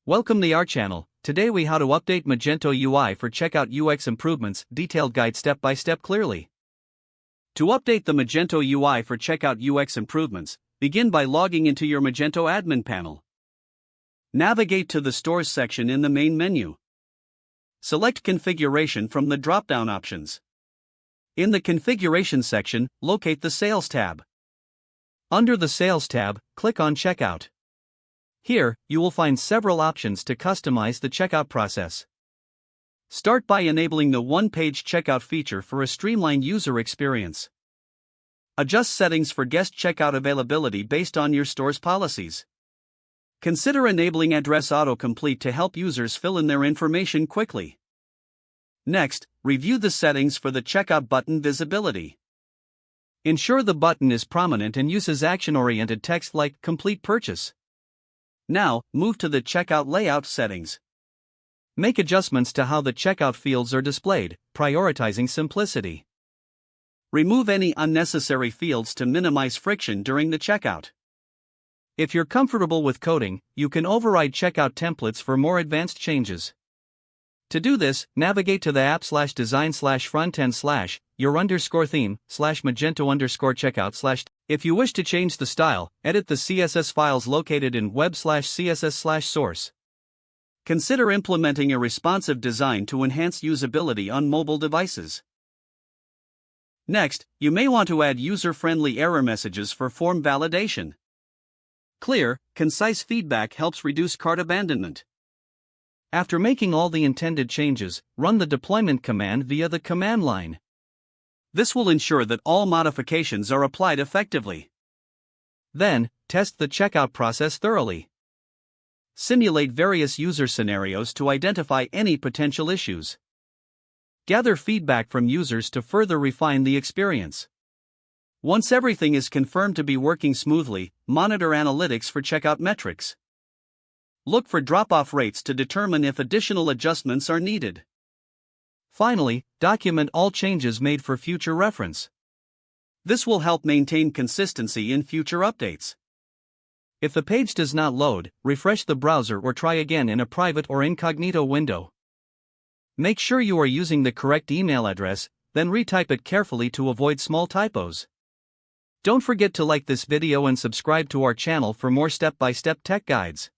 Welcome to our channel. Today we how to update Magento UI for checkout UX improvements, detailed guide step by step clearly. To update the Magento UI for checkout UX improvements, begin by logging into your Magento admin panel. Navigate to the Stores section in the main menu. Select Configuration from the drop-down options. In the Configuration section, locate the Sales tab. Under the Sales tab, click on Checkout. Here, you will find several options to customize the checkout process. Start by enabling the one-page checkout feature for a streamlined user experience. Adjust settings for guest checkout availability based on your store's policies. Consider enabling address autocomplete to help users fill in their information quickly. Next, review the settings for the checkout button visibility. Ensure the button is prominent and uses action-oriented text like Complete Purchase. Now, move to the checkout layout settings. Make adjustments to how the checkout fields are displayed, prioritizing simplicity. Remove any unnecessary fields to minimize friction during the checkout. If you're comfortable with coding, you can override checkout templates for more advanced changes. To do this, navigate to the app/design/frontend/your_theme/magento_checkout/. If you wish to change the style, edit the CSS files located in web/css/source. Consider implementing a responsive design to enhance usability on mobile devices. Next, you may want to add user-friendly error messages for form validation. Clear, concise feedback helps reduce cart abandonment. After making all the intended changes, run the deployment command via the command line. This will ensure that all modifications are applied effectively. Then, test the checkout process thoroughly. Simulate various user scenarios to identify any potential issues. Gather feedback from users to further refine the experience. Once everything is confirmed to be working smoothly, monitor analytics for checkout metrics. Look for drop-off rates to determine if additional adjustments are needed. Finally, document all changes made for future reference. This will help maintain consistency in future updates. If the page does not load, refresh the browser or try again in a private or incognito window. Make sure you are using the correct email address, then retype it carefully to avoid small typos. Don't forget to like this video and subscribe to our channel for more step-by-step tech guides.